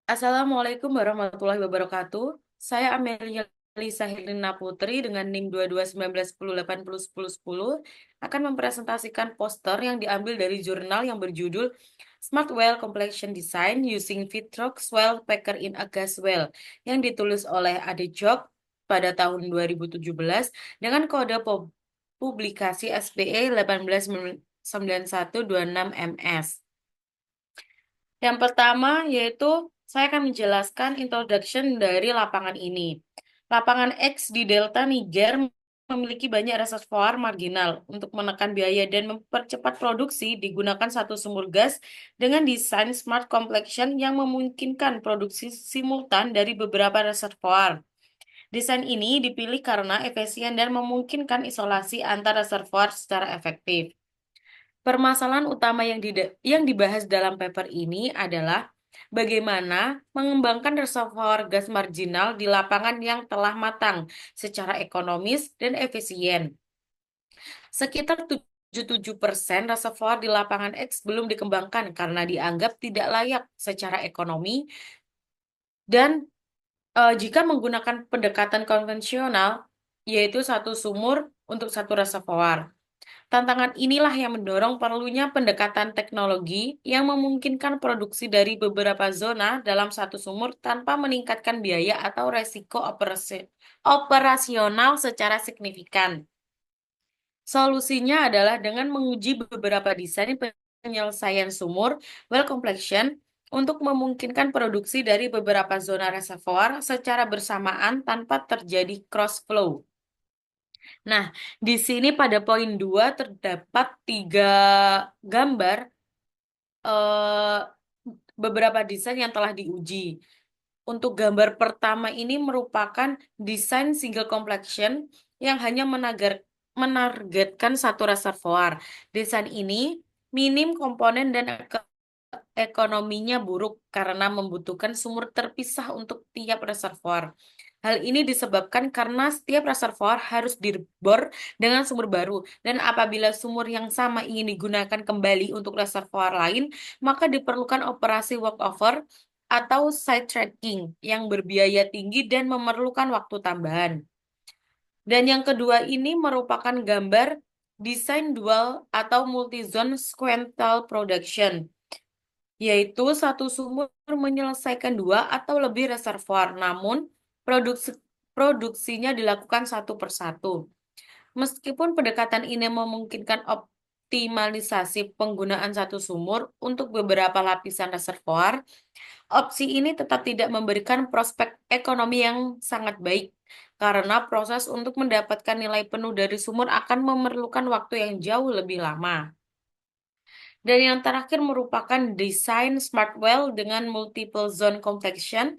Assalamualaikum warahmatullahi wabarakatuh. Saya Amelia Lisa Herlina Putri dengan NIM 2219108010 akan mempresentasikan poster yang diambil dari jurnal yang berjudul Smart Well Complexion Design Using Vitrox Well Packer in a Gas Well yang ditulis oleh Ade Job pada tahun 2017 dengan kode publikasi SPE 189126MS. Yang pertama yaitu saya akan menjelaskan introduction dari lapangan ini. Lapangan X di Delta Niger memiliki banyak reservoir marginal. Untuk menekan biaya dan mempercepat produksi, digunakan satu sumur gas dengan desain smart completion yang memungkinkan produksi simultan dari beberapa reservoir. Desain ini dipilih karena efisien dan memungkinkan isolasi antar reservoir secara efektif. Permasalahan utama yang dibahas dalam paper ini adalah bagaimana mengembangkan reservoir gas marginal di lapangan yang telah matang secara ekonomis dan efisien. Sekitar 77% reservoir di lapangan X belum dikembangkan karena dianggap tidak layak secara ekonomi dan jika menggunakan pendekatan konvensional, yaitu satu sumur untuk satu reservoir. Tantangan inilah yang mendorong perlunya pendekatan teknologi yang memungkinkan produksi dari beberapa zona dalam satu sumur tanpa meningkatkan biaya atau resiko operasional secara signifikan. Solusinya adalah dengan menguji beberapa desain penyelesaian sumur well completion untuk memungkinkan produksi dari beberapa zona reservoir secara bersamaan tanpa terjadi cross flow. Nah, di sini pada poin 2 terdapat tiga gambar eh, beberapa desain yang telah diuji. Untuk gambar pertama ini merupakan desain single complexion yang hanya menargetkan satu reservoir. Desain ini minim komponen dan ekonominya buruk karena membutuhkan sumur terpisah untuk tiap reservoir. Hal ini disebabkan karena setiap reservoir harus dibor dengan sumur baru, dan apabila sumur yang sama ingin digunakan kembali untuk reservoir lain, maka diperlukan operasi workover atau sidetracking yang berbiaya tinggi dan memerlukan waktu tambahan. Dan yang kedua ini merupakan gambar desain dual atau multi-zone sequential production, yaitu satu sumur menyelesaikan dua atau lebih reservoir, namun produksinya dilakukan satu persatu. Meskipun pendekatan ini memungkinkan optimalisasi penggunaan satu sumur untuk beberapa lapisan reservoir, opsi ini tetap tidak memberikan prospek ekonomi yang sangat baik, karena proses untuk mendapatkan nilai penuh dari sumur akan memerlukan waktu yang jauh lebih lama. Dan yang terakhir merupakan desain smart well dengan multiple zone completion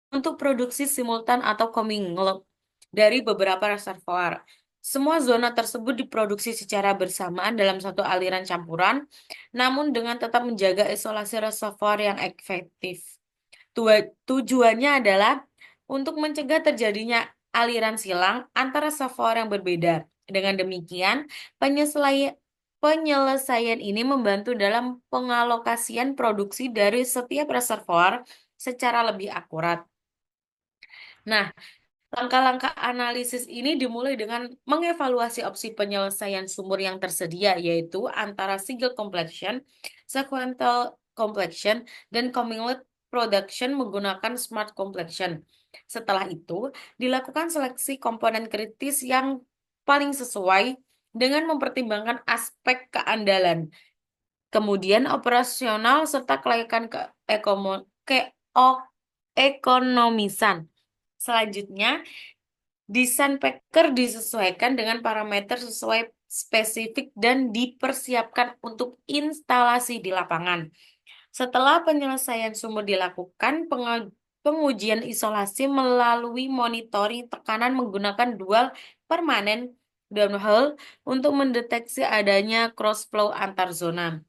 untuk produksi simultan atau commingled dari beberapa reservoir. Semua zona tersebut diproduksi secara bersamaan dalam satu aliran campuran, namun dengan tetap menjaga isolasi reservoir yang efektif. Tujuannya adalah untuk mencegah terjadinya aliran silang antara reservoir yang berbeda. Dengan demikian, penyelesaian ini membantu dalam pengalokasian produksi dari setiap reservoir secara lebih akurat. Nah, langkah-langkah analisis ini dimulai dengan mengevaluasi opsi penyelesaian sumur yang tersedia, yaitu antara single completion, sequential completion, dan commingled production menggunakan smart completion. Setelah itu, dilakukan seleksi komponen kritis yang paling sesuai dengan mempertimbangkan aspek keandalan, kemudian operasional, serta kelayakan keekonomisan. Selanjutnya, desain packer disesuaikan dengan parameter sesuai spesifik dan dipersiapkan untuk instalasi di lapangan. Setelah penyelesaian sumur dilakukan, pengujian isolasi melalui monitoring tekanan menggunakan dual permanen downhole untuk mendeteksi adanya cross flow antar zona.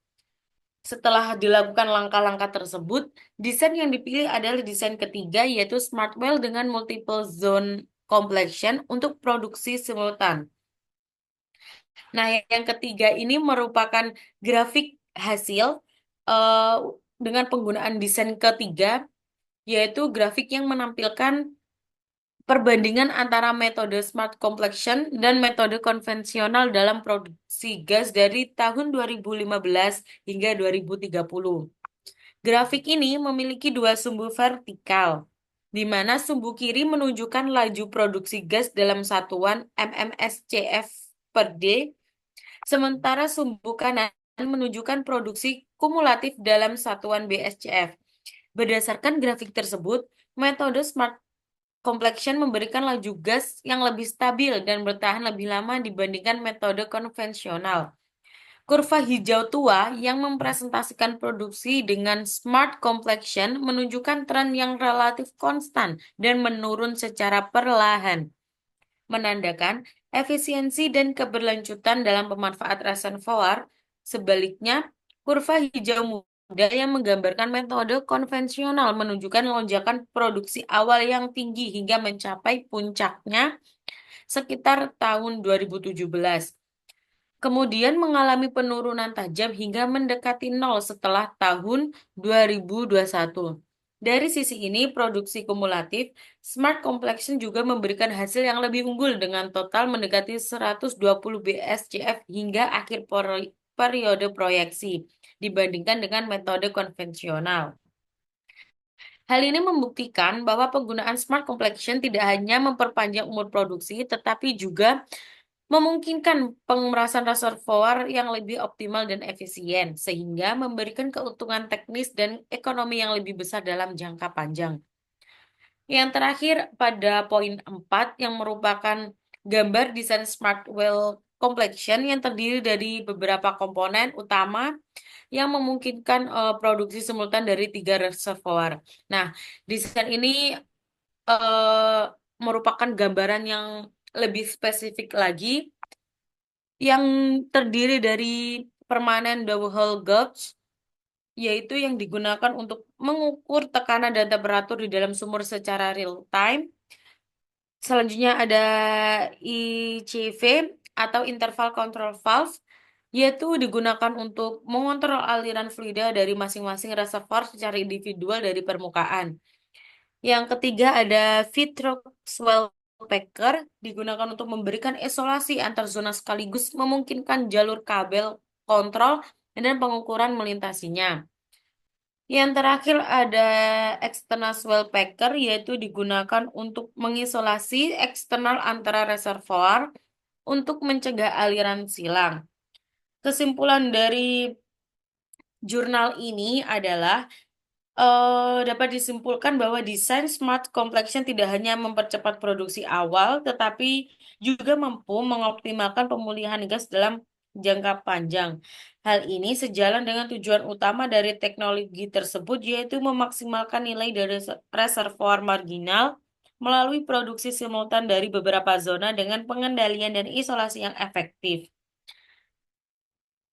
Setelah dilakukan langkah-langkah tersebut, desain yang dipilih adalah desain ketiga, yaitu Smart Well dengan multiple zone completion untuk produksi simultan. Nah, yang ketiga ini merupakan grafik hasil eh, dengan penggunaan desain ketiga. yaitu grafik yang menampilkan perbandingan antara metode smart completion dan metode konvensional dalam produksi gas dari tahun 2015 hingga 2030. Grafik ini memiliki dua sumbu vertikal, di mana sumbu kiri menunjukkan laju produksi gas dalam satuan mmscf per D, sementara sumbu kanan menunjukkan produksi kumulatif dalam satuan BSCF. Berdasarkan grafik tersebut, metode smart completion memberikan laju gas yang lebih stabil dan bertahan lebih lama dibandingkan metode konvensional. Kurva hijau tua yang mempresentasikan produksi dengan smart completion menunjukkan tren yang relatif konstan dan menurun secara perlahan, menandakan efisiensi dan keberlanjutan dalam pemanfaat reservoir. Sebaliknya, kurva hijau muda yang menggambarkan metode konvensional menunjukkan lonjakan produksi awal yang tinggi hingga mencapai puncaknya sekitar tahun 2017. Kemudian mengalami penurunan tajam hingga mendekati nol setelah tahun 2021. Dari sisi ini, produksi kumulatif Smart Complexion juga memberikan hasil yang lebih unggul dengan total mendekati 120 BSCF hingga akhir periode proyeksi dibandingkan dengan metode konvensional. Hal ini membuktikan bahwa penggunaan Smart Complexion tidak hanya memperpanjang umur produksi, tetapi juga memungkinkan pemerasan reservoir yang lebih optimal dan efisien, sehingga memberikan keuntungan teknis dan ekonomi yang lebih besar dalam jangka panjang. Yang terakhir, pada poin 4 yang merupakan gambar desain Smart Well Complexion yang terdiri dari beberapa komponen utama yang memungkinkan produksi simultan dari 3 reservoir. Nah, desain ini eh, merupakan gambaran yang lebih spesifik lagi yang terdiri dari permanen double gauge, yaitu yang digunakan untuk mengukur tekanan dan temperatur di dalam sumur secara real time. Selanjutnya ada ICV atau interval control valve, yaitu digunakan untuk mengontrol aliran fluida dari masing-masing reservoir secara individual dari permukaan. Yang ketiga ada Fitroxwell Packer, digunakan untuk memberikan isolasi antar zona sekaligus memungkinkan jalur kabel kontrol dan pengukuran melintasinya. Yang terakhir ada external swell packer, yaitu digunakan untuk mengisolasi eksternal antara reservoir untuk mencegah aliran silang. Kesimpulan dari jurnal ini adalah dapat disimpulkan bahwa desain smart complexion tidak hanya mempercepat produksi awal, tetapi juga mampu mengoptimalkan pemulihan gas dalam jangka panjang. Hal ini sejalan dengan tujuan utama dari teknologi tersebut, yaitu memaksimalkan nilai dari reservoir marginal melalui produksi simultan dari beberapa zona dengan pengendalian dan isolasi yang efektif.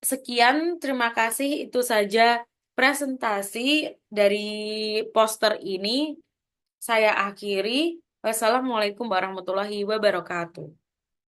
Sekian, terima kasih. Itu saja presentasi dari poster ini. Saya akhiri. Wassalamualaikum warahmatullahi wabarakatuh.